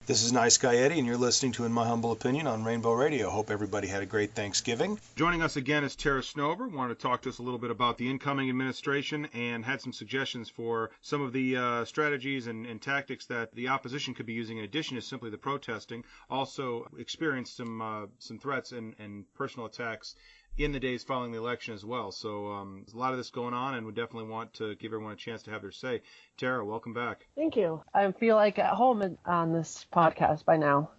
This is Nice Guy Eddie, and you're listening to In My Humble Opinion on Rainbow Radio. Hope everybody had a great Thanksgiving. Joining us again is Terra Snover. Wanted to talk to us a little bit about the incoming administration and had some suggestions for some of the strategies and tactics that the opposition could be using in addition to simply the protesting. Also experienced some threats and personal attacks in the days following the election as well. So there's a lot of this going on, and we definitely want to give everyone a chance to have their say. Tara, welcome back. Thank you. I feel like at home on this podcast by now.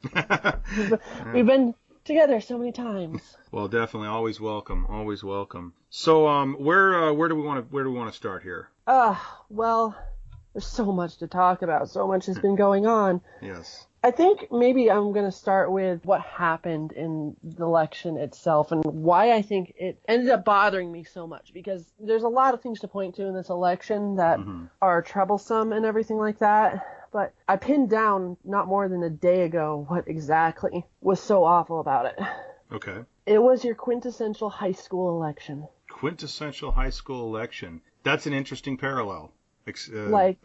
We've been together so many times. Well, definitely, always welcome, always welcome. So, where do we want to start here? Well, there's so much to talk about. So much has been going on. Yes. I think maybe I'm going to start with what happened in the election itself and why I think it ended up bothering me so much, because there's a lot of things to point to in this election that are troublesome and everything like that. But I pinned down not more than a day ago what exactly was so awful about it. Okay. It was your quintessential high school election. Quintessential high school election. That's an interesting parallel.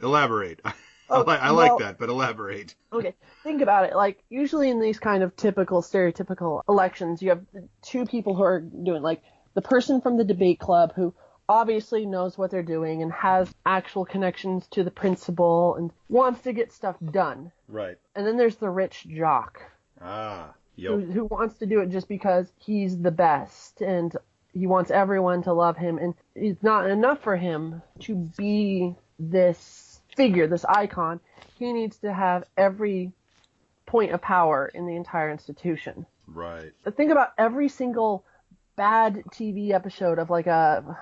Elaborate. I like that, but elaborate. Okay, think about it. Like, usually in these kind of stereotypical elections, you have two people who are doing, like, the person from the debate club who obviously knows what they're doing and has actual connections to the principal and wants to get stuff done. Right. And then there's the rich jock. Yep. Who wants to do it just because he's the best and he wants everyone to love him. And it's not enough for him to be this figure, this icon. He needs to have every point of power in the entire institution. Right. Think about every single bad TV episode of like a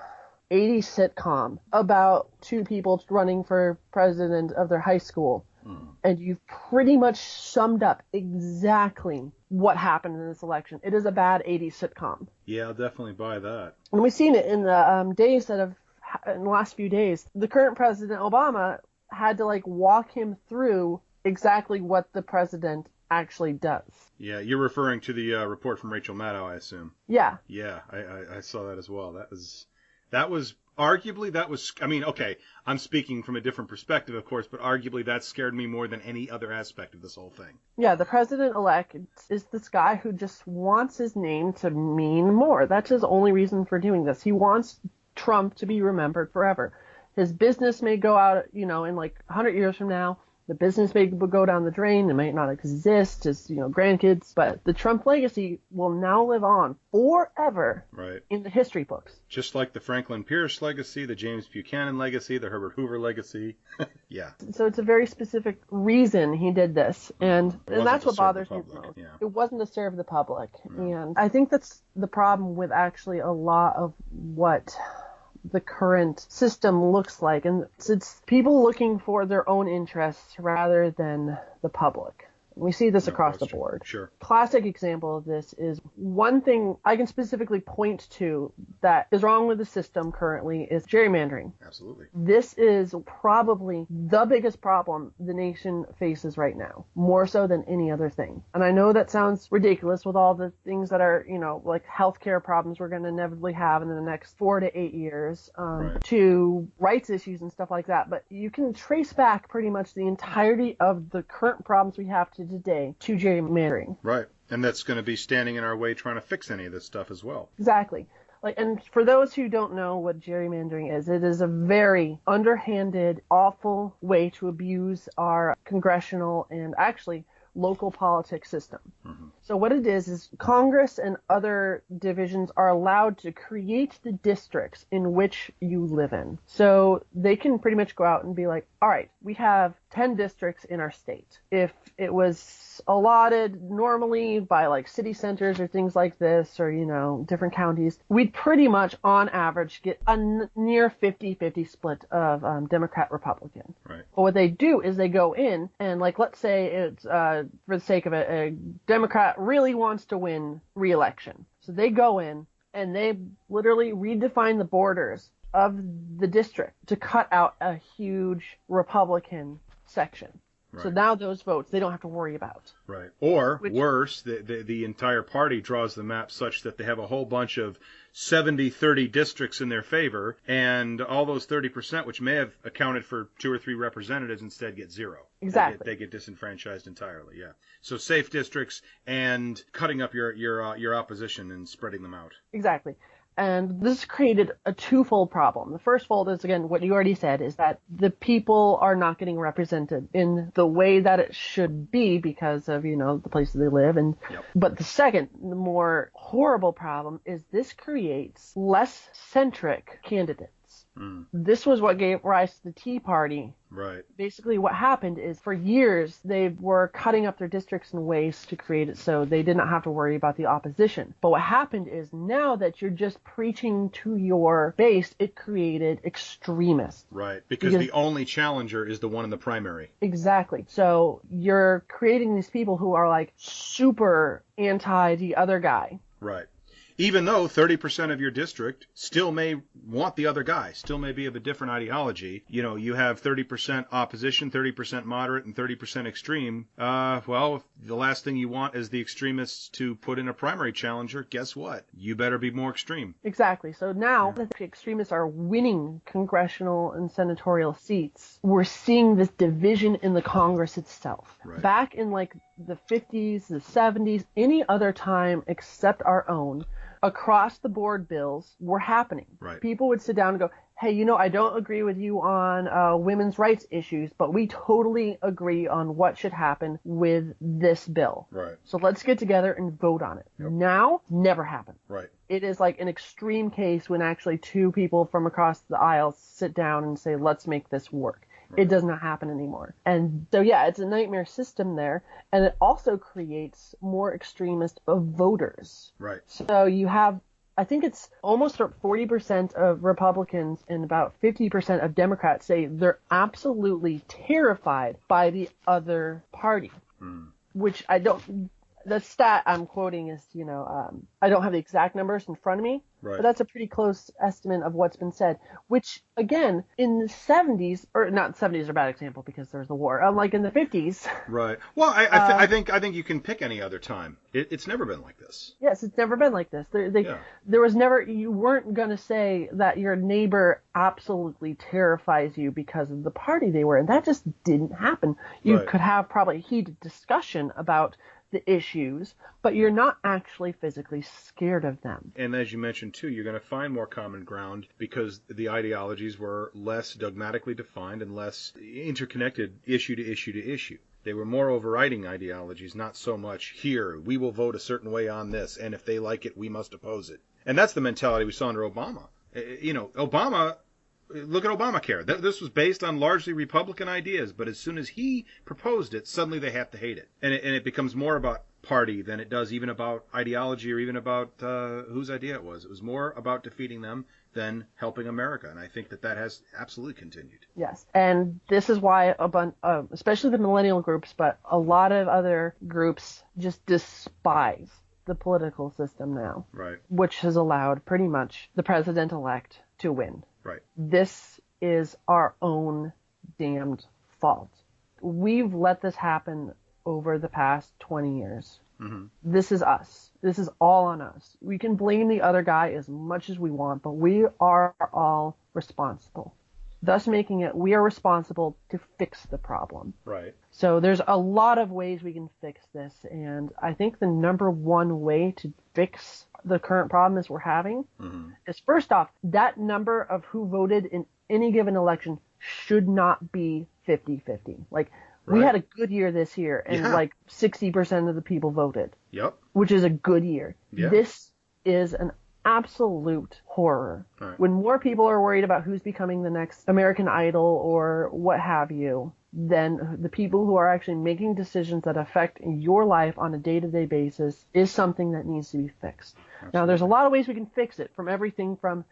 80s sitcom about two people running for president of their high school. And you've pretty much summed up exactly what happened in this election. It is a bad 80s sitcom. Yeah, I'll definitely buy that. And we've seen it in the days that have, in the last few days. The current president, Obama, had to like walk him through exactly what the president actually does. Yeah, you're referring to the report from Rachel Maddow, I assume. Yeah. Yeah, I saw that as well. That was arguably, I mean, okay, I'm speaking from a different perspective, of course, but arguably that scared me more than any other aspect of this whole thing. Yeah, the president-elect is this guy who just wants his name to mean more. That's his only reason for doing this. He wants Trump to be remembered forever. His business may go out, in like 100 years from now. The business may go down the drain. It might not exist. His, grandkids. But the Trump legacy will now live on forever in the history books. Just like the Franklin Pierce legacy, the James Buchanan legacy, the Herbert Hoover legacy. Yeah. So it's a very specific reason he did this. And that's what bothers me the most. Yeah. It wasn't to serve the public. No. And I think that's the problem with actually a lot of what the current system looks like, and it's people looking for their own interests rather than the public. We see this across the board. Sure. Classic example of this is one thing I can specifically point to that is wrong with the system currently is gerrymandering. Absolutely. This is probably the biggest problem the nation faces right now, more so than any other thing. And I know that sounds ridiculous with all the things that are, like healthcare problems we're going to inevitably have in the next 4 to 8 years, to rights issues and stuff like that. But you can trace back pretty much the entirety of the current problems we have today to gerrymandering. Right. And that's going to be standing in our way trying to fix any of this stuff as well. Exactly. And for those who don't know what gerrymandering is, it is a very underhanded, awful way to abuse our congressional and actually local politics system. So what it is Congress and other divisions are allowed to create the districts in which you live in. So they can pretty much go out and be like, all right, we have 10 districts in our state. If it was allotted normally by like city centers or things like this, or, different counties, we'd pretty much on average get a near 50-50 split of Democrat-Republican. Right. But what they do is they go in and, like, let's say it's, for the sake of it, a Democrat really wants to win re-election. So they go in and they literally redefine the borders of the district to cut out a huge Republican section. Right. So now those votes they don't have to worry about. Right. Or worse, the entire party draws the map such that they have a whole bunch of 70-30 districts in their favor, and all those 30%, which may have accounted for 2 or 3 representatives, instead get 0. Exactly. They get disenfranchised entirely. Yeah. So safe districts and cutting up your opposition and spreading them out. Exactly. And this created a twofold problem. The first fold is, again, what you already said, is that the people are not getting represented in the way that it should be because of, the places they live. And Yep. But the second, the more horrible problem is this creates less centric candidates. This was what gave rise to the Tea Party. Right. Basically what happened is for years they were cutting up their districts in ways to create it so they did not have to worry about the opposition. But what happened is now that you're just preaching to your base, it created extremists. Right. Because the only challenger is the one in the primary. Exactly. So you're creating these people who are like super anti the other guy. Right. Even though 30% of your district still may want the other guy, still may be of a different ideology. You have 30% opposition, 30% moderate, and 30% extreme. Well, if the last thing you want is the extremists to put in a primary challenger, guess what? You better be more extreme. Exactly. So now that the extremists are winning congressional and senatorial seats, we're seeing this division in the Congress itself. Right. Back in like the 50s, the 70s, any other time except our own, across the board bills were happening. Right. People would sit down and go, hey, I don't agree with you on women's rights issues, but we totally agree on what should happen with this bill. Right. So let's get together and vote on it. Yep. Now, never happened. Right. It is like an extreme case when actually 2 people from across the aisle sit down and say, let's make this work. It does not happen anymore. And so, it's a nightmare system there. And it also creates more extremist voters. Right. So you have, I think it's almost 40% of Republicans and about 50% of Democrats say they're absolutely terrified by the other party, which the stat I'm quoting is, I don't have the exact numbers in front of me, but that's a pretty close estimate of what's been said, which, again, in the 70s, or not 70s are a bad example because there's the war, like in the 50s. Right. Well, I think you can pick any other time. It's never been like this. Yes, it's never been like this. There was never, you weren't going to say that your neighbor absolutely terrifies you because of the party they were in. That just didn't happen. You could have probably a heated discussion about the issues, but you're not actually physically scared of them. And as you mentioned, too, you're going to find more common ground because the ideologies were less dogmatically defined and less interconnected issue to issue to issue. They were more overriding ideologies, not so much here, we will vote a certain way on this, and if they like it, we must oppose it. And that's the mentality we saw under Obama. Obama... Look at Obamacare. This was based on largely Republican ideas, but as soon as he proposed it, suddenly they have to hate it. And it becomes more about party than it does even about ideology or even about whose idea it was. It was more about defeating them than helping America. And I think that has absolutely continued. Yes. And this is why especially the millennial groups, but a lot of other groups just despise the political system now. Right. Which has allowed pretty much the president-elect to win. Right. This is our own damned fault. We've let this happen over the past 20 years. Mm-hmm. This is us. This is all on us. We can blame the other guy as much as we want, but we are all responsible. Thus making it, we are responsible to fix the problem. Right. So there's a lot of ways we can fix this, and I think the number one way to fix the current problem is we're having is, first off, that number of who voted in any given election should not be 50-50. Like, we had a good year this year, and like 60% of the people voted. Yep. Which is a good year. Yeah. This is an absolute horror. Right. When more people are worried about who's becoming the next American Idol or what have you, then the people who are actually making decisions that affect your life on a day-to-day basis is something that needs to be fixed. Absolutely. Now, there's a lot of ways we can fix it, from everything from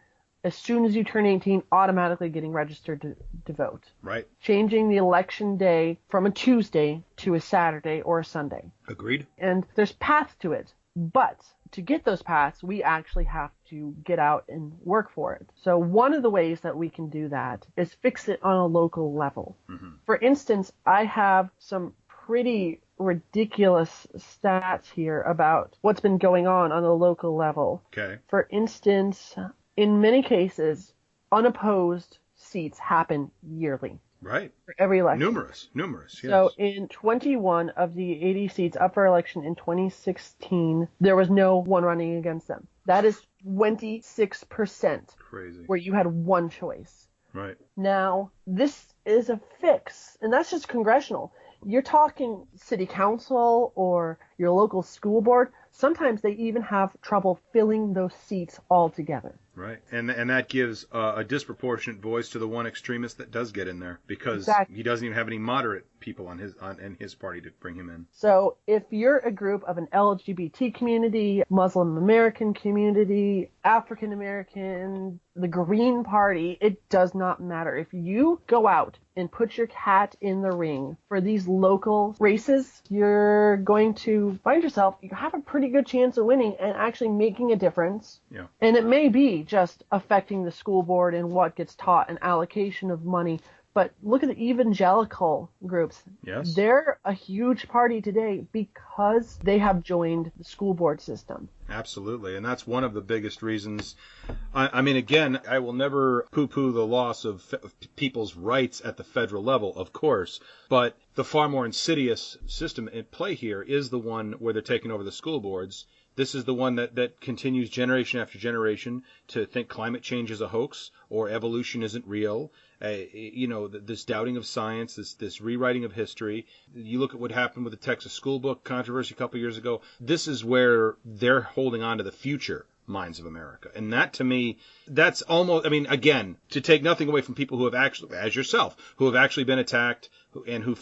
as soon as you turn 18, automatically getting registered to vote. Right. Changing the election day from a Tuesday to a Saturday or a Sunday. Agreed. And there's paths to it. But to get those passed, we actually have to get out and work for it. So one of the ways that we can do that is fix it on a local level. Mm-hmm. For instance, I have some pretty ridiculous stats here about what's been going on a local level. Okay. For instance, in many cases, unopposed seats happen yearly. Right. For every election. Numerous, yes. So in 21 of the 80 seats up for election in 2016, there was no one running against them. That is 26%. Crazy. Where you had one choice. Right. Now, this is a fix, and that's just congressional. You're talking city council or your local school board. Sometimes they even have trouble filling those seats altogether. Right, and that gives a disproportionate voice to the one extremist that does get in there, because Exactly. he doesn't even have any moderate people in his party to bring him in. So if you're a group of an LGBT community, Muslim American community, African American, the Green Party, it does not matter. If you go out and put your hat in the ring for these local races, you're going to find yourself, you have a pretty good chance of winning and actually making a difference. Yeah. And it may be just affecting the school board and what gets taught and allocation of money. But look at the evangelical groups. Yes. They're a huge party today because they have joined the school board system. Absolutely, and that's one of the biggest reasons. I mean, again, I will never poo-poo the loss of people's rights at the federal level, of course, but the far more insidious system at play here is the one where they're taking over the school boards. This is the one that continues generation after generation to think climate change is a hoax or evolution isn't real. This doubting of science, this rewriting of history. You look at what happened with the Texas school book controversy a couple years ago. This is where they're holding on to the future minds of America. And that, to me, that's almost, I mean, again, to take nothing away from people who have actually, as yourself, who have actually been attacked and who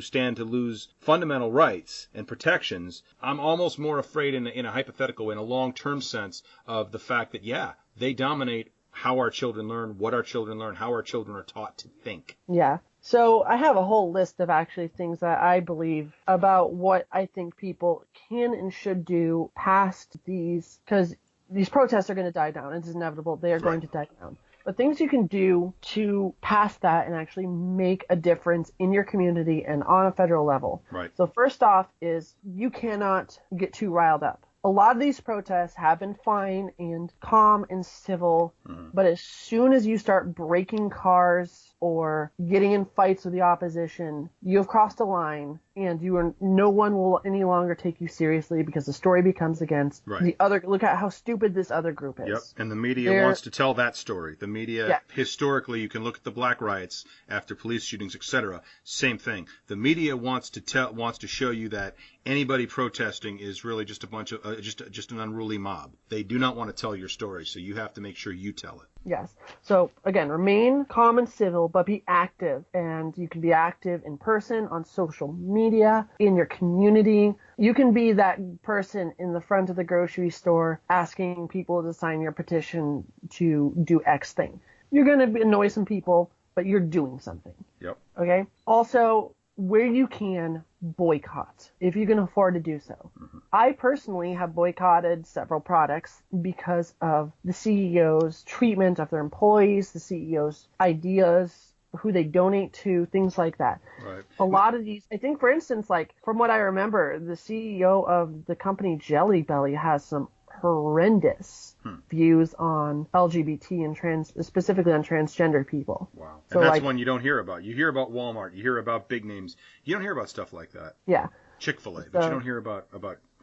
stand to lose fundamental rights and protections. I'm almost more afraid in a hypothetical, in a long-term sense, of the fact that, yeah, they dominate how our children learn, what our children learn, how our children are taught to think. Yeah. So I have a whole list of actually things that I believe about what I think people can and should do past these, because these protests are going to die down. It's inevitable. They are going to die down. But things you can do to pass that and actually make a difference in your community and on a federal level. Right. So first off is you cannot get too riled up. A lot of these protests have been fine and calm and civil, but as soon as you start breaking cars or getting in fights with the opposition, you have crossed a line, and no one will any longer take you seriously because the story becomes against the other. Look at how stupid this other group is. Yep, and the media wants to tell that story. The media, historically, you can look at the black riots after police shootings, etc. Same thing. The media wants to show you that anybody protesting is really just a bunch of just an unruly mob. They do not want to tell your story, so you have to make sure you tell it. Yes. So again, remain calm and civil, but be active. And you can be active in person, on social media, in your community. You can be that person in the front of the grocery store asking people to sign your petition to do X thing. You're going to annoy some people, but you're doing something. Yep. Okay? Also, where you can, boycott, if you can afford to do so. I personally have boycotted several products because of the CEO's treatment of their employees, the CEO's ideas, who they donate to, things like that. Right. A lot of these, I think, for instance, like from what I remember, the CEO of the company Jelly Belly has some horrendous views on LGBT and specifically on transgender people. Wow. So and that's one you don't hear about. You hear about Walmart. You hear about big names. You don't hear about stuff like that. Yeah. Chick-fil-A, but you don't hear about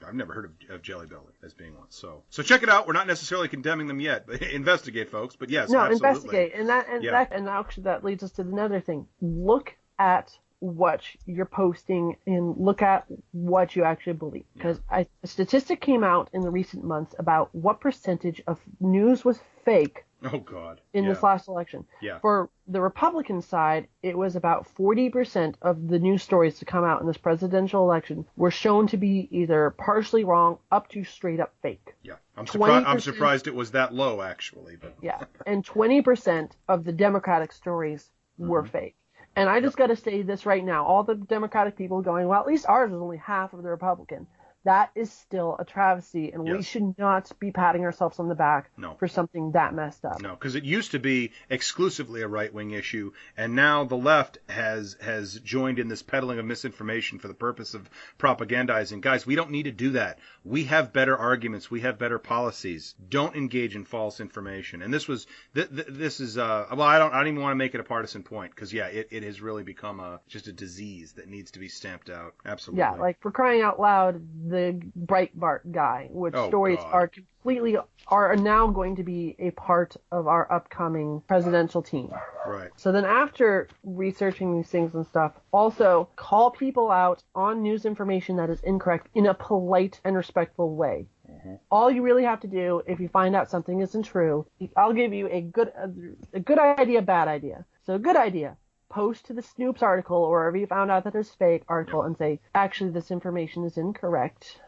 I've never heard of Jelly Belly as being one. So check it out. We're not necessarily condemning them yet, but investigate, folks. But yes, no, absolutely. Investigate, and actually that leads us to another thing. Look at what you're posting and look at what you actually believe. Because a statistic came out in the recent months about what percentage of news was fake. Oh, God. In this last election. Yeah. For the Republican side, it was about 40% of the news stories to come out in this presidential election were shown to be either partially wrong up to straight up fake. Yeah. I'm surprised it was that low, actually. But yeah. And 20% of the Democratic stories were fake. And I just got to say this right now. All the Democratic people going, well, at least ours was only half of the Republican. that is still a travesty, and we Yes. should not be patting ourselves on the back No. for something that messed up. No, because it used to be exclusively a right-wing issue, and now the left has joined in this peddling of misinformation for the purpose of propagandizing. Guys, we don't need to do that. We have better arguments. We have better policies. Don't engage in false information. And this is well, I don't even want to make it a partisan point, because it has really become just a disease that needs to be stamped out. Absolutely. Yeah, like for crying out loud, the Breitbart guy, which stories are now going to be a part of our upcoming presidential team. Right. So then after researching these things and stuff, also call people out on news information that is incorrect in a polite and respectful way. Mm-hmm. All you really have to do, if you find out something isn't true, I'll give you a good idea, bad idea. So a good idea. Post to the Snoops article or wherever you found out that there's fake article and say, actually, this information is incorrect.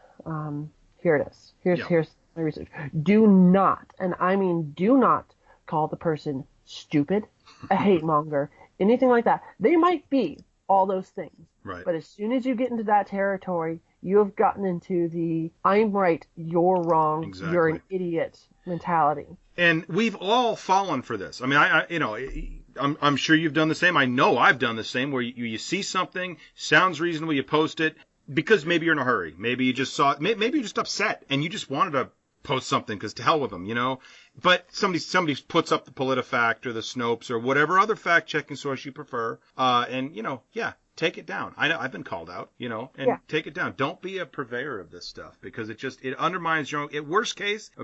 Here it is. Here's my research. Do not, and I mean do not, call the person stupid, a hate monger, anything like that. They might be all those things. Right. But as soon as you get into that territory, you have gotten into the I'm right, you're wrong, you're an idiot mentality. And we've all fallen for this. I mean, I'm sure you've done the same. I know I've done the same, where you see something, sounds reasonable, you post it, because maybe you're in a hurry. Maybe you just saw it. Maybe you're just upset, and you just wanted to post something because to hell with them, But somebody puts up the PolitiFact or the Snopes or whatever other fact-checking source you prefer, and, take it down. I know I've been called out, take it down. Don't be a purveyor of this stuff, because it undermines your own,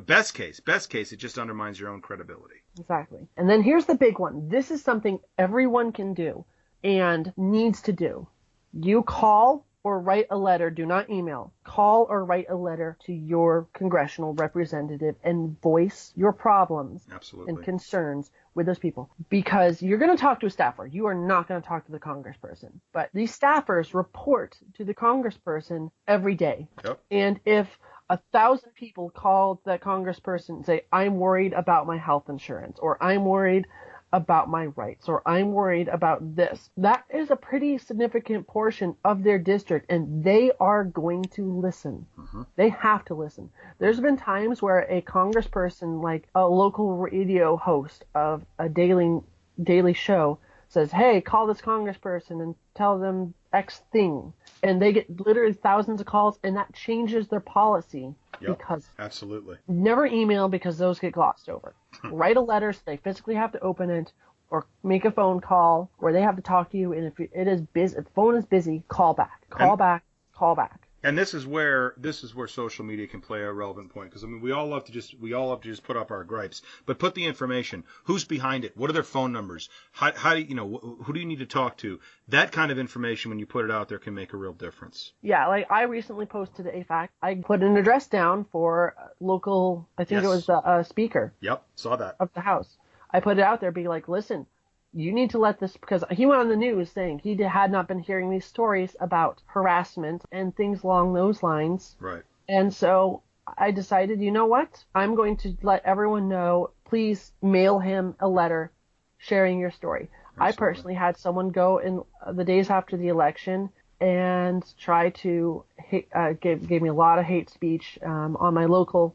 best case, it just undermines your own credibility. Exactly. And then here's the big one. This is something everyone can do and needs to do. You call or write a letter. Do not email. Call or write a letter to your congressional representative and voice your problems and concerns with those people, because you're going to talk to a staffer. You are not going to talk to the congressperson. But these staffers report to the congressperson every day. Yep. And if 1,000 people call that congressperson and say, I'm worried about my health insurance, or I'm worried about my rights, or I'm worried about this, that is a pretty significant portion of their district, and they are going to listen. Mm-hmm. They have to listen. There's been times where a congressperson, like a local radio host of a daily show, says, hey, call this congressperson and tell them X thing. And they get literally thousands of calls, and that changes their policy. Yep, because absolutely. Never email, because those get glossed over. Write a letter so they physically have to open it, or make a phone call where they have to talk to you. And if it is busy, if the phone is busy, call back. Call back. And this is where social media can play a relevant point, because we all love to just put up our gripes, but put the information. Who's behind it? What are their phone numbers? How do who do you need to talk to? That kind of information, when you put it out there, can make a real difference. Yeah, like I recently posted a fact. I put an address down for local. I think it was the speaker. Yep, saw that of the House. I put it out there, being like, listen. You need to let this, because he went on the news saying he had not been hearing these stories about harassment and things along those lines. Right. And so I decided, you know what? I'm going to let everyone know, please mail him a letter sharing your story. Absolutely. I personally had someone go in the days after the election and try to gave me a lot of hate speech on my local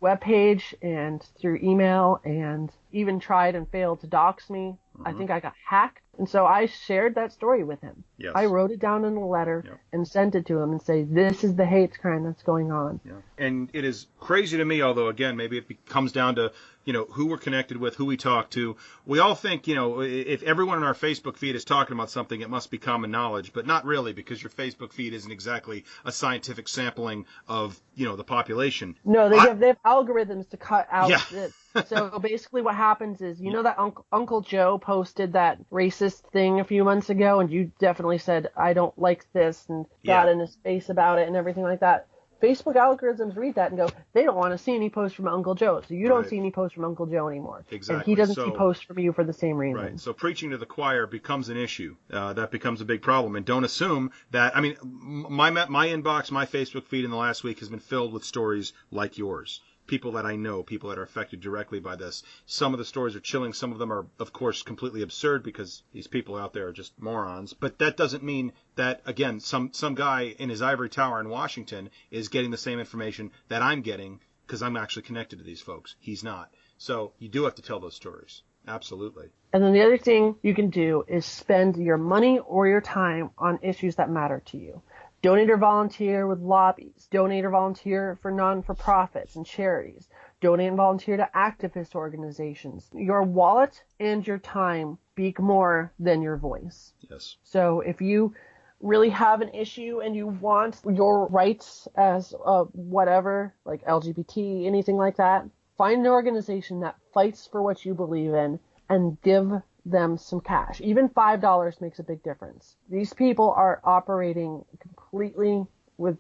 webpage and through email, and even tried and failed to dox me. Mm-hmm. I think I got hacked. And so I shared that story with him. Yes. I wrote it down in a letter and sent it to him and say, this is the hate crime that's going on. Yeah. And it is crazy to me, although, again, maybe it comes down to, who we're connected with, who we talk to. We all think, if everyone in our Facebook feed is talking about something, it must be common knowledge, but not really, because your Facebook feed isn't exactly a scientific sampling of, the population. No, they have algorithms to cut out it. So basically what happens is, that Uncle Joe posted that racist thing a few months ago, and you definitely said, I don't like this, and got in his face about it and everything like that. Facebook algorithms read that and go, they don't want to see any posts from Uncle Joe, so you don't see any posts from Uncle Joe anymore. Exactly. And he doesn't see posts from you for the same reason. Right. So preaching to the choir becomes an issue. That becomes a big problem. And don't assume that, my inbox, my Facebook feed in the last week has been filled with stories like yours. people that I know, people that are affected directly by this. Some of the stories are chilling. Some of them are, of course, completely absurd because these people out there are just morons. But that doesn't mean that, again, some guy in his ivory tower in Washington is getting the same information that I'm getting because I'm actually connected to these folks. He's not. So you do have to tell those stories. Absolutely. And then the other thing you can do is spend your money or your time on issues that matter to you. Donate or volunteer with lobbies. Donate or volunteer for non-for-profits and charities. Donate and volunteer to activist organizations. Your wallet and your time speak more than your voice. Yes. So if you really have an issue and you want your rights as whatever, like LGBT, anything like that, find an organization that fights for what you believe in and give them some cash. Even $5 makes a big difference. These people are operating completely with,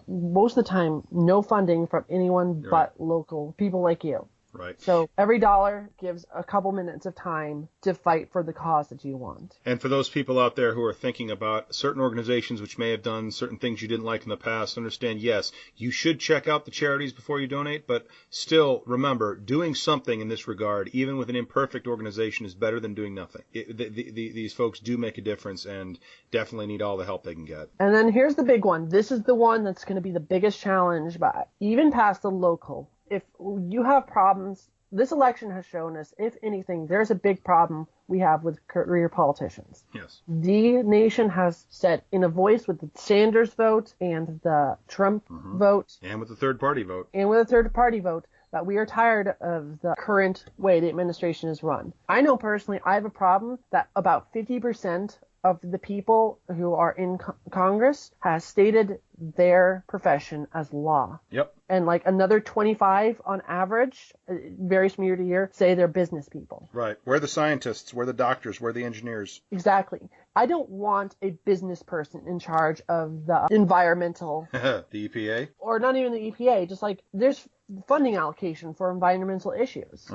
most of the time, no funding from anyone but local people like you. Right. So every dollar gives a couple minutes of time to fight for the cause that you want. And for those people out there who are thinking about certain organizations which may have done certain things you didn't like in the past, understand, yes, you should check out the charities before you donate, but still remember, doing something in this regard, even with an imperfect organization, is better than doing nothing. These folks do make a difference and definitely need all the help they can get. And then here's the big one. This is the one that's going to be the biggest challenge, but even past the local. If you have problems, this election has shown us, if anything, there's a big problem we have with career politicians. Yes. The nation has said in a voice with the Sanders vote and the Trump vote. And with the third party vote. And with the third party vote, that we are tired of the current way the administration is run. I know personally I have a problem that about 50% of the people who are in Congress has stated their profession as law. Yep. And like another 25 on average, varies from year to year, say they're business people. Right. We're the scientists, we're the doctors, we're the engineers. Exactly. I don't want a business person in charge of the environmental. The EPA? Or not even the EPA, just like there's funding allocation for environmental issues.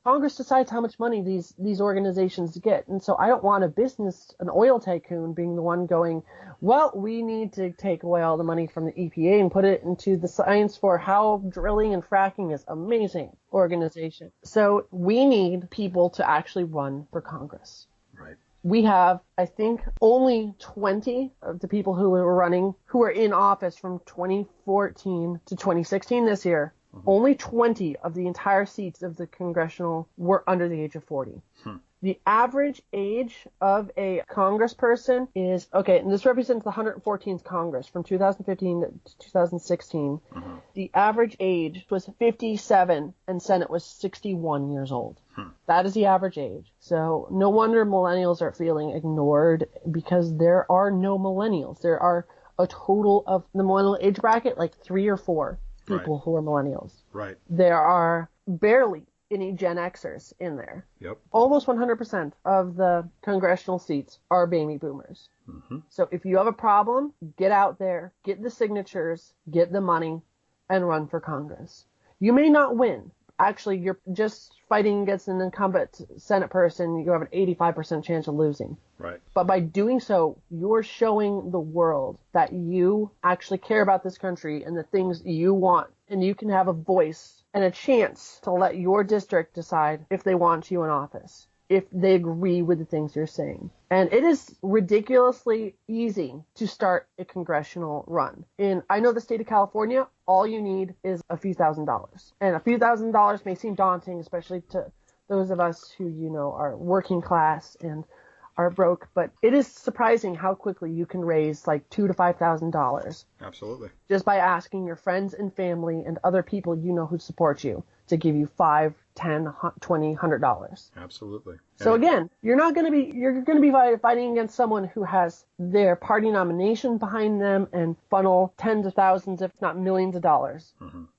Congress decides how much money these organizations get. And so I don't want an oil tycoon being the one going, well, we need to take away all the money from the EPA and put it into the Science for How Drilling and Fracking is Amazing organization. So we need people to actually run for Congress. Right. We have, I think, only 20 of the people who were running, who were in office from 2014 to 2016 this year. Only 20 of the entire seats of the congressional were under the age of 40. The average age of a congressperson is, okay, and this represents the 114th Congress from 2015 to 2016. The average age was 57 and Senate was 61 years old. That is the average age. So no wonder millennials are feeling ignored because there are no millennials. There are a total of the millennial age bracket, like 3 or 4 people who are millennials. Right. There are barely any Gen Xers in there. Yep. Almost 100% of the congressional seats are baby boomers. So if you have a problem, get out there, get the signatures, get the money, and run for Congress. You may not win. Actually, you're just fighting against an incumbent Senate person. You have an 85% chance of losing. Right. But by doing so, you're showing the world that you actually care about this country and the things you want. And you can have a voice and a chance to let your district decide if they want you in office, if they agree with the things you're saying. And it is ridiculously easy to start a congressional run. I know the state of California, all you need is a few $1,000s. And a few $1,000s may seem daunting, especially to those of us who, are working class and are broke, but it is surprising how quickly you can raise like $2,000 to $5,000. Absolutely. Just by asking your friends and family and other people who support you to give you $5, $10, $20, $100. Absolutely. So again, you're going to be fighting against someone who has their party nomination behind them and funnel tens of thousands, if not millions of dollars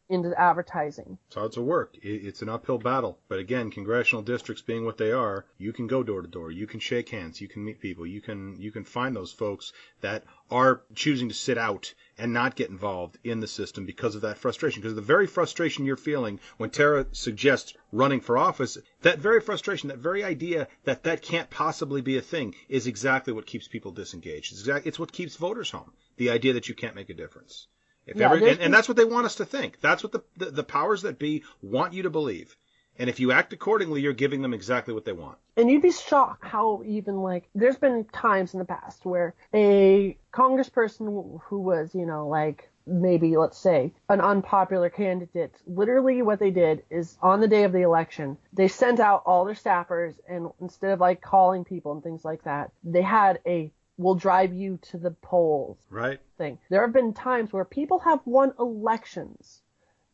into advertising. So it's a work. It's an uphill battle. But again, congressional districts being what they are, you can go door to door. You can shake hands. You can meet people. You can find those folks that are choosing to sit out and not get involved in the system because of that frustration. Because the very frustration you're feeling when Terra suggests running for office, that very frustration, that very idea that can't possibly be a thing is exactly what keeps people disengaged. It's what keeps voters home. The idea that you can't make a difference. And that's what they want us to think. That's what the powers that be want you to believe. And if you act accordingly, you're giving them exactly what they want. And you'd be shocked how even, like, there's been times in the past where a congressperson who was, like, maybe, let's say, an unpopular candidate, literally what they did is on the day of the election, they sent out all their staffers, and instead of, like, calling people and things like that, they had a "we'll drive you to the polls" thing. There have been times where people have won elections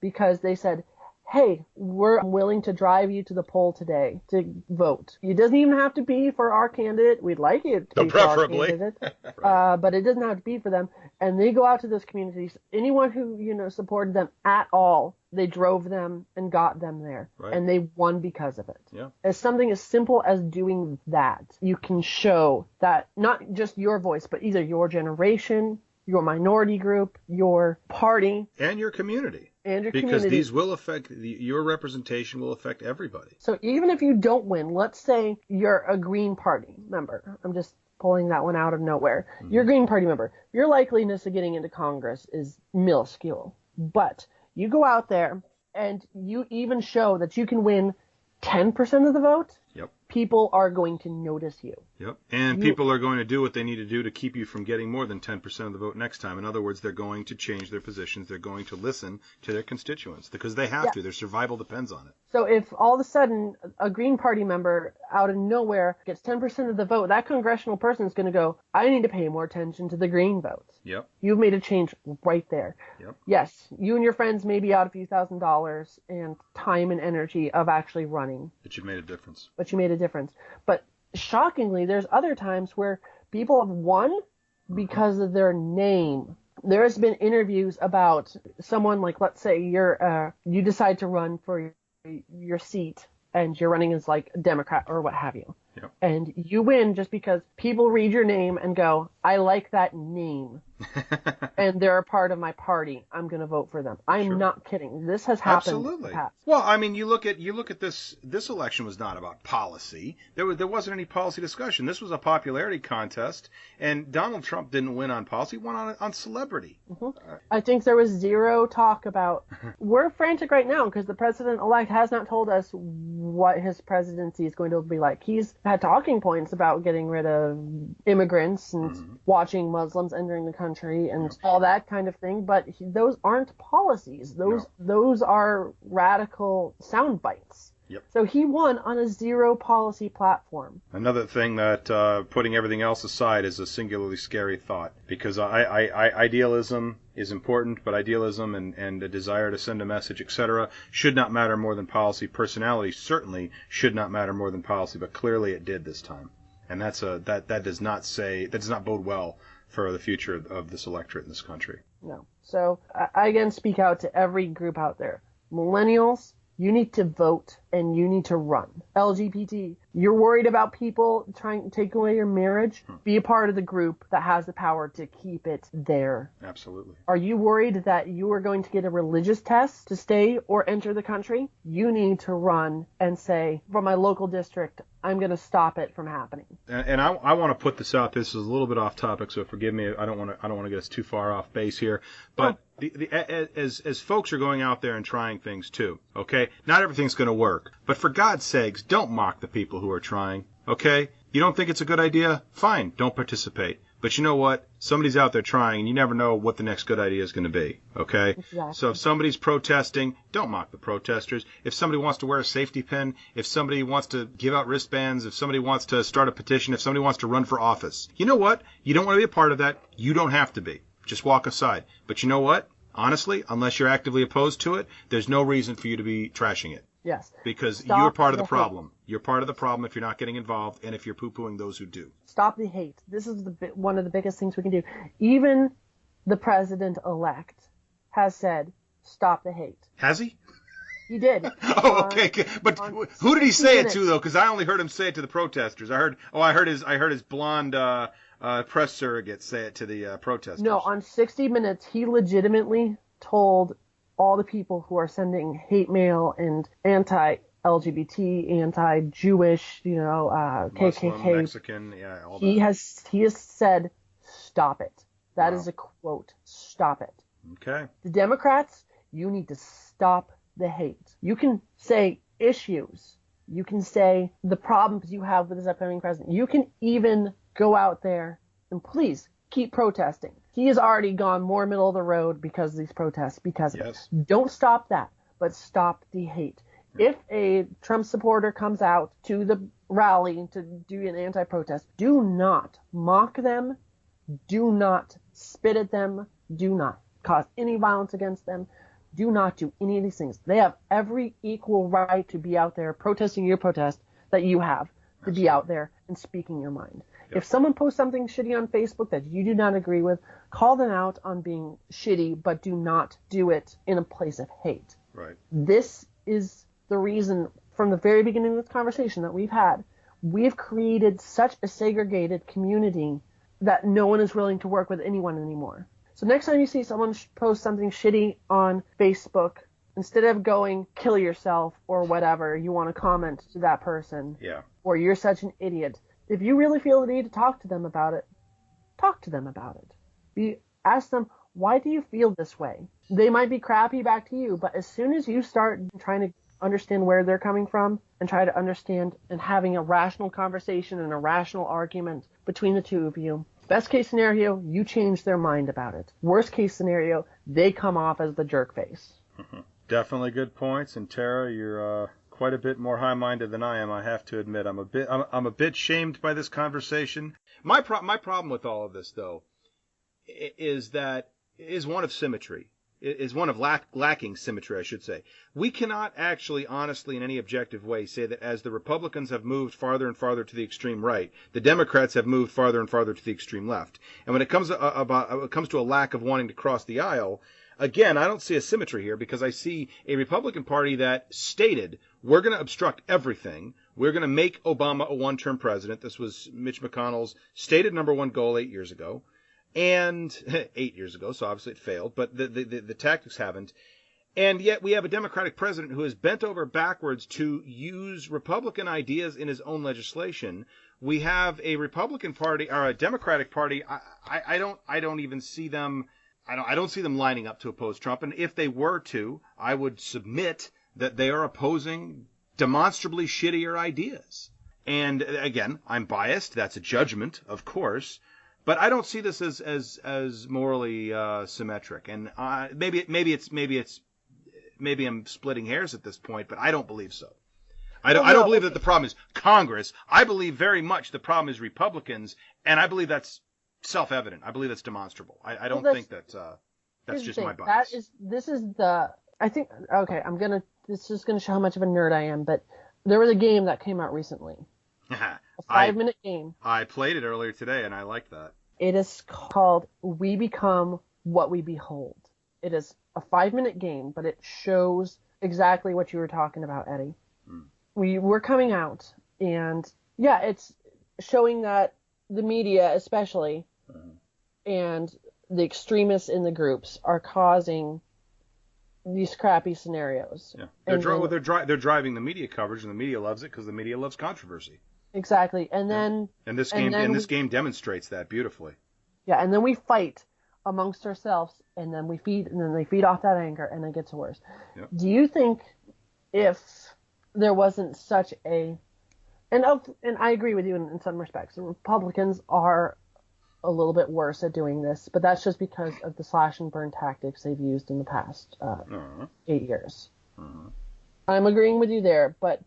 because they said, "Hey, we're willing to drive you to the poll today to vote. It doesn't even have to be for our candidate. We'd like it to be for our candidate, but it doesn't have to be for them." And they go out to those communities. Anyone who, supported them at all, they drove them and got them there. And they won because of it. Yeah. As something as simple as doing that, you can show that not just your voice, but either your generation, your minority group, your party, and your community. Because these will affect, your representation will affect everybody. So even if you don't win, let's say you're a Green Party member. I'm just pulling that one out of nowhere. Mm-hmm. You're a Green Party member. Your likeliness of getting into Congress is minuscule. But you go out there and you even show that you can win 10% of the vote. Yep. People are going to notice you. Yep. And people are going to do what they need to do to keep you from getting more than 10% of the vote next time. In other words, they're going to change their positions. They're going to listen to their constituents because they have to. Their survival depends on it. So if all of a sudden a Green Party member out of nowhere gets 10% of the vote, that congressional person is going to go, "I need to pay more attention to the Green votes." Yep. You've made a change right there. Yep. Yes, you and your friends may be out a few $1,000s and time and energy of actually running. But you made a difference. But shockingly, there's other times where people have won because of their name. There has been interviews about someone, like, let's say you decide to run for your seat and you're running as, like, a Democrat or what have you. Yep. And you win just because people read your name and go, "I like that name." And they're a part of my party. I'm going to vote for them. I'm not kidding. This has happened in the past. Well, I mean, you look at this election was not about policy. There wasn't any policy discussion. This was a popularity contest, and Donald Trump didn't win on policy. He won on celebrity. Mm-hmm. I think there was zero talk about we're frantic right now because the president-elect has not told us what his presidency is going to be like. He's had talking points about getting rid of immigrants and watching Muslims entering the country and all that kind of thing, but those aren't policies. Those are radical sound bites. Yep. So he won on a zero policy platform. Another thing that putting everything else aside is a singularly scary thought, because idealism is important, but idealism and a desire to send a message, etc., should not matter more than policy. Personality certainly should not matter more than policy, but clearly it did this time, and that does not bode well for the future of this electorate in this country. No. So I again speak out to every group out there. Millennials, you need to vote and you need to run. LGBT, you're worried about people trying to take away your marriage? Be a part of the group that has the power to keep it there. Absolutely. Are you worried that you are going to get a religious test to stay or enter the country? You need to run and say, for my local district, I'm going to stop it from happening. And I want to put this out. This is a little bit off topic, so forgive me. I don't want to get us too far off base here. But as folks are going out there and trying things too, okay? Not everything's going to work. But for God's sakes, don't mock the people who are trying, okay? You don't think it's a good idea? Fine, don't participate. But you know what? Somebody's out there trying, and you never know what the next good idea is going to be, okay? Exactly. So if somebody's protesting, don't mock the protesters. If somebody wants to wear a safety pin, if somebody wants to give out wristbands, if somebody wants to start a petition, if somebody wants to run for office, you know what? You don't want to be a part of that. You don't have to be. Just walk aside. But you know what? Honestly, unless you're actively opposed to it, there's no reason for you to be trashing it. Yes. Because you're part of the problem. You're part of the problem if you're not getting involved and if you're poo-pooing those who do. Stop the hate. This is one of the biggest things we can do. Even the president-elect has said, stop the hate. Has he? He did. Oh, okay. But who did he say it to, though? Because I only heard him say it to the protesters. I heard his blonde press surrogate say it to the protesters. No, on 60 Minutes, he legitimately told all the people who are sending hate mail and anti-LGBT, anti-Jewish, Muslim, KKK, Mexican, all that. He has said, stop it. That is a quote. Stop it. Okay. The Democrats, you need to stop the hate. You can say issues. You can say the problems you have with this upcoming president. You can even go out there and please keep protesting. He has already gone more middle of the road because of these protests. Yes. Don't stop that, but stop the hate. If a Trump supporter comes out to the rally to do an anti-protest, do not mock them. Do not spit at them. Do not cause any violence against them. Do not do any of these things. They have every equal right to be out there protesting your protest that you have, to be out there and speaking your mind. Yep. If someone posts something shitty on Facebook that you do not agree with, call them out on being shitty, but do not do it in a place of hate. Right. This is the reason from the very beginning of this conversation that we've created such a segregated community that no one is willing to work with anyone anymore. So next time you see someone post something shitty on Facebook, instead of going, kill yourself or whatever, you want to comment to that person. Yeah. Or you're such an idiot. If you really feel the need to talk to them about it, talk to them about it. Ask them, why do you feel this way? They might be crappy back to you, but as soon as you start trying to understand where they're coming from and try to understand and having a rational conversation and a rational argument between the two of you, best case scenario, you change their mind about it. Worst case scenario, they come off as the jerk face. Definitely good points. And Tara, you're quite a bit more high-minded than I am. I have to admit, I'm a bit shamed by this conversation. My problem with all of this, though, is one of symmetry. Is one of lacking symmetry, I should say. We cannot actually, honestly, in any objective way, say that as the Republicans have moved farther and farther to the extreme right, the Democrats have moved farther and farther to the extreme left. And when it comes to a lack of wanting to cross the aisle, again, I don't see a symmetry here because I see a Republican Party that stated, we're going to obstruct everything. We're going to make Obama a one-term president. This was Mitch McConnell's stated number one goal 8 years ago. And 8 years ago, so obviously it failed, but the tactics haven't. And yet we have a Democratic president who has bent over backwards to use Republican ideas in his own legislation. We have a Republican Party or a Democratic Party. I don't even see them. I don't see them lining up to oppose Trump. And if they were to, I would submit that they are opposing demonstrably shittier ideas. And again, I'm biased. That's a judgment, of course. But I don't see this as morally symmetric, and maybe I'm splitting hairs at this point, but I don't believe so. I don't believe that the problem is Congress. I believe very much the problem is Republicans, and I believe that's self-evident. I believe that's demonstrable. I don't think that's just my bias. This is gonna show how much of a nerd I am, but there was a game that came out recently. A 5-minute game. I played it earlier today, and I liked that. It is called We Become What We Behold. It is a 5-minute game, but it shows exactly what you were talking about, Eddie. We were coming out, and yeah, it's showing that the media, especially, and the extremists in the groups are causing these crappy scenarios. Yeah, they're driving the media coverage, and the media loves it because the media loves controvery. Exactly, and then this game demonstrates that beautifully. Yeah, and then we fight amongst ourselves, and then they feed off that anger, and it gets worse. Yep. Do you think if there wasn't such and I agree with you in some respects, the Republicans are a little bit worse at doing this, but that's just because of the slash and burn tactics they've used in the past 8 years. I'm agreeing with you there, but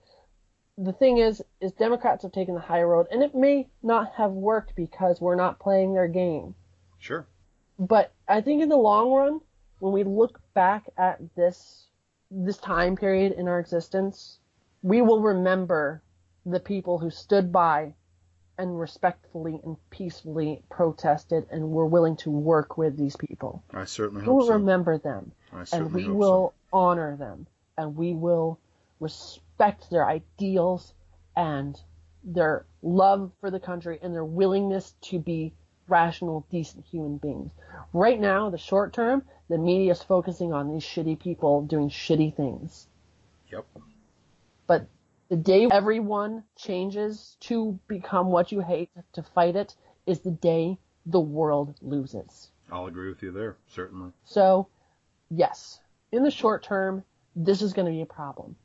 the thing is Democrats have taken the high road, and it may not have worked because we're not playing their game. Sure. But I think in the long run, when we look back at this time period in our existence, we will remember the people who stood by and respectfully and peacefully protested and were willing to work with these people. I certainly hope so. We will remember them, and we will honor them, and we will respect their ideals and their love for the country and their willingness to be rational, decent human beings. Right now, the short term, the media is focusing on these shitty people doing shitty things. Yep. But the day everyone changes to become what you hate, to fight it, is the day the world loses. I'll agree with you there, certainly. So, yes, in the short term, this is going to be a problem.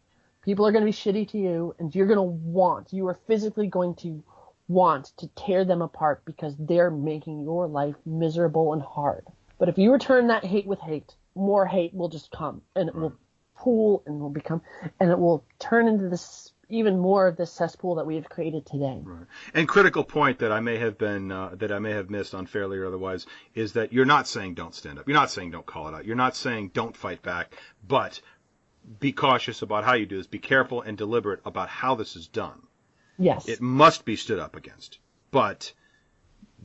People are going to be shitty to you, and you are physically going to want to tear them apart because they're making your life miserable and hard. But if you return that hate with hate, more hate will just come, and it will pool and it will turn into this even more of this cesspool that we have created today. Right. And critical point that I may have missed unfairly or otherwise is that you're not saying don't stand up. You're not saying don't call it out. You're not saying don't fight back, but be cautious about how you do this. Be careful and deliberate about how this is done. Yes. It must be stood up against, but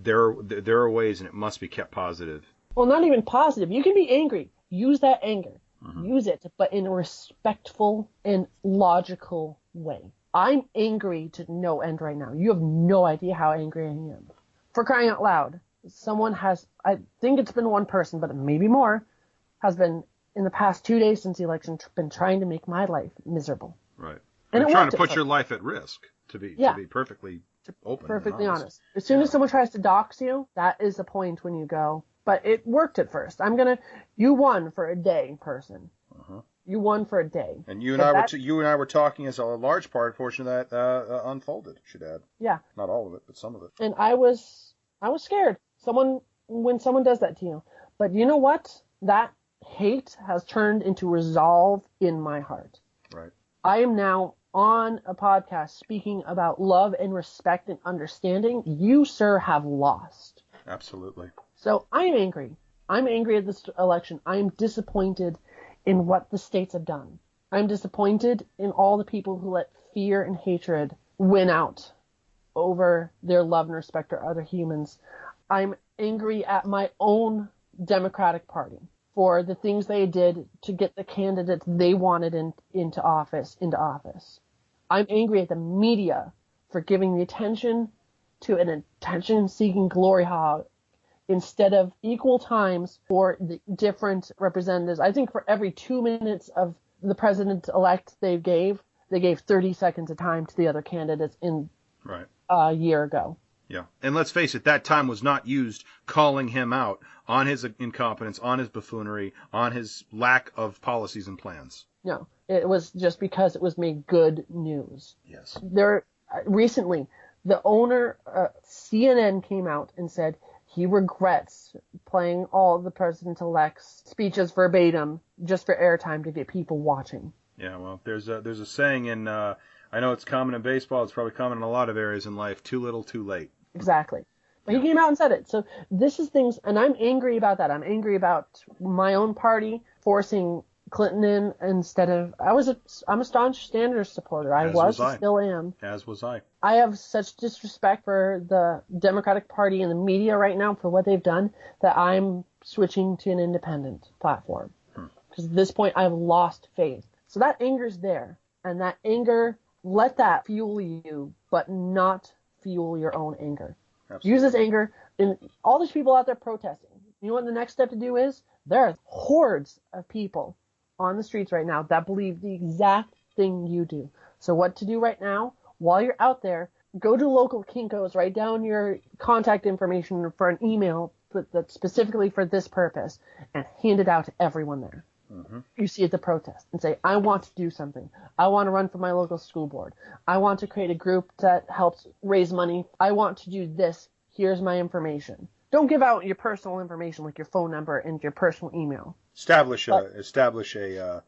there are ways, and it must be kept positive. Well, not even positive. You can be angry. Use that anger. Use it, but in a respectful and logical way. I'm angry to no end right now. You have no idea how angry I am. For crying out loud, someone has, I think it's been one person, but maybe more, has been, in the past 2 days since the election, been trying to make my life miserable. Right. And they're trying to put your life at risk, to be perfectly open. Perfectly honest. As soon as someone tries to dox you, that is the point when you go, but it worked at first. You won for a day, person. You won for a day. And you and I were talking as a large portion of that unfolded, should add. Yeah. Not all of it, but some of it. And I was scared. When someone does that to you. But you know what? That hate has turned into resolve in my heart. Right. I am now on a podcast speaking about love and respect and understanding. You, sir, have lost. Absolutely. So I'm angry. I'm angry at this election. I'm disappointed in what the states have done. I'm disappointed in all the people who let fear and hatred win out over their love and respect for other humans. I'm angry at my own Democratic Party for the things they did to get the candidates they wanted into office. I'm angry at the media for giving the attention to an attention-seeking glory hog instead of equal times for the different representatives. I think for every 2 minutes of the president-elect they gave 30 seconds of time to the other candidates in a year ago. Yeah. And let's face it, that time was not used calling him out on his incompetence, on his buffoonery, on his lack of policies and plans. No, it was just because it was made good news. Yes. Recently, the owner, CNN came out and said he regrets playing all the president-elect's speeches verbatim just for airtime to get people watching. Yeah, well, there's a saying in, I know it's common in baseball, it's probably common in a lot of areas in life, too little, too late. Exactly. But he came out and said it. So this is things, and I'm angry about that. I'm angry about my own party forcing Clinton in instead of, I'm a staunch Sanders supporter. I still am. As was I. I have such disrespect for the Democratic Party and the media right now for what they've done that I'm switching to an independent platform. Because at this point, I've lost faith. So that anger's there. And that anger, let that fuel you, but not fuel your own anger. Absolutely. Use this anger. And all these people out there protesting. You know what the next step to do is? There are hordes of people on the streets right now that believe the exact thing you do. So what to do right now, while you're out there, go to local Kinko's, write down your contact information for an email that's specifically for this purpose, and hand it out to everyone there. You see at the protest and say, I want to do something. I want to run for my local school board. I want to create a group that helps raise money. I want to do this. Here's my information. Don't give out your personal information like your phone number and your personal email. Establish a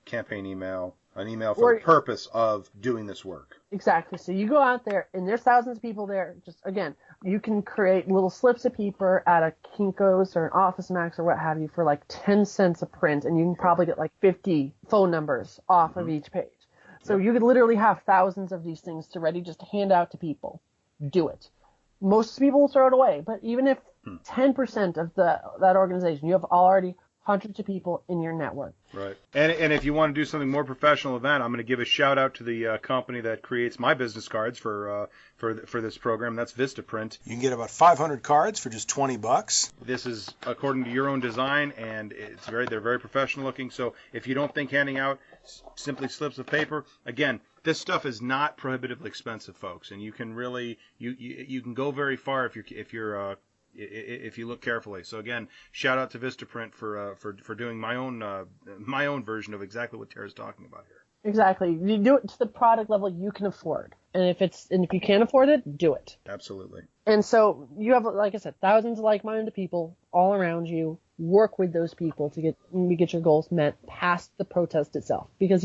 campaign email, an email for the purpose of doing this work. Exactly. So you go out there, and there's thousands of people there. Just, again, you can create little slips of paper at a Kinko's or an Office Max or what have you for like 10 cents a print, and you can probably get like 50 phone numbers off of each page. So you could literally have thousands of these things to ready just to hand out to people. Do it. Most people will throw it away, but even if 10% of that organization, you have already hundreds of people in your network. Right. And if you want to do something more professional than that, I'm going to give a shout out to the company that creates my business cards for this program. That's Vistaprint. You can get about 500 cards for just $20. This is according to your own design, and they're very professional looking. So if you don't think handing out simply slips of paper, again, this stuff is not prohibitively expensive, folks, and you can really you can go very far if you're if you look carefully. So again, shout out to Vistaprint for doing my own version of exactly what Tara's talking about here. Exactly. You do it to the product level you can afford. And if you can't afford it, do it. Absolutely. And so you have, like I said, thousands of like-minded people all around you. Work with those people to get your goals met past the protest itself. Because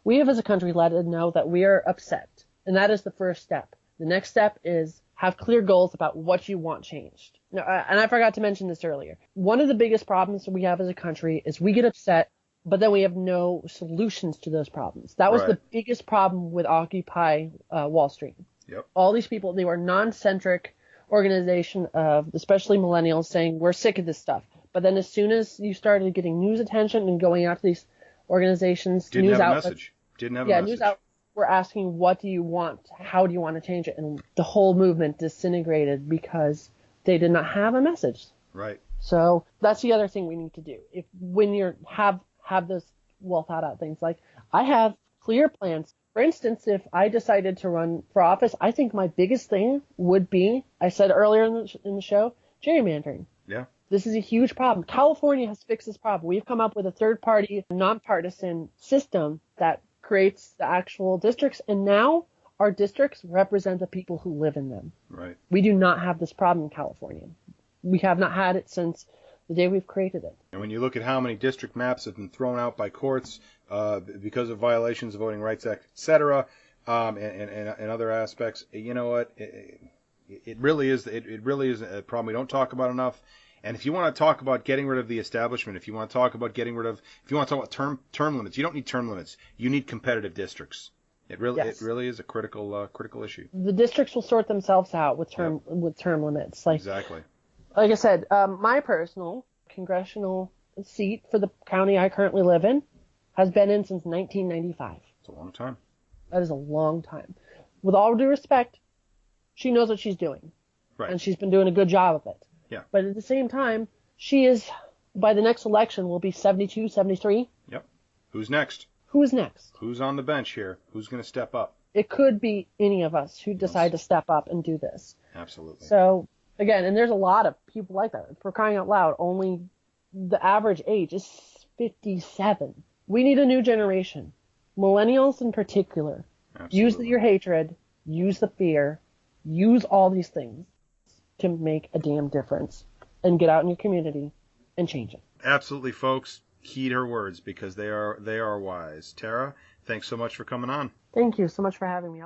we have as a country let it know that we are upset. And that is the first step. The next step is have clear goals about what you want changed. Now, and I forgot to mention this earlier. One of the biggest problems we have as a country is we get upset, but then we have no solutions to those problems. That was the biggest problem with Occupy Wall Street. Yep. All these people, they were non-centric organization of, especially millennials, saying we're sick of this stuff. But then as soon as you started getting news attention and going out to these organizations, news outlets were asking, what do you want? How do you want to change it? And the whole movement disintegrated because they did not have a message. Right. So that's the other thing we need to do. When you have those well thought out things, like I have clear plans. For instance, if I decided to run for office, I think my biggest thing would be, I said earlier in the show, gerrymandering. Yeah. This is a huge problem. California has fixed this problem. We've come up with a third-party, nonpartisan system that creates the actual districts, and now our districts represent the people who live in them. Right. We do not have this problem in California. We have not had it since the day we've created it. And when you look at how many district maps have been thrown out by courts because of violations of Voting Rights Act, etc., and other aspects, you know what? It really is a problem we don't talk about enough. And if you want to talk about getting rid of the establishment, if you want to talk about term limits, you don't need term limits. You need competitive districts. It really is a critical issue. The districts will sort themselves out with term limits. Exactly. Like I said, my personal congressional seat for the county I currently live in has been in since 1995. It's a long time. That is a long time. With all due respect, she knows what she's doing. Right. And she's been doing a good job of it. Yeah. But at the same time, she is, by the next election, will be 72, 73. Yep. Who's next? Who is next? Who's on the bench here? Who's going to step up? It could be any of us who decide to step up and do this. Absolutely. So, again, and there's a lot of people like that. For crying out loud, only the average age is 57. We need a new generation. Millennials in particular. Absolutely. Use your hatred, use the fear, use all these things to make a damn difference and get out in your community and change it. Absolutely, folks. Heed her words because they are wise. Tara, thanks so much for coming on. Thank you so much for having me.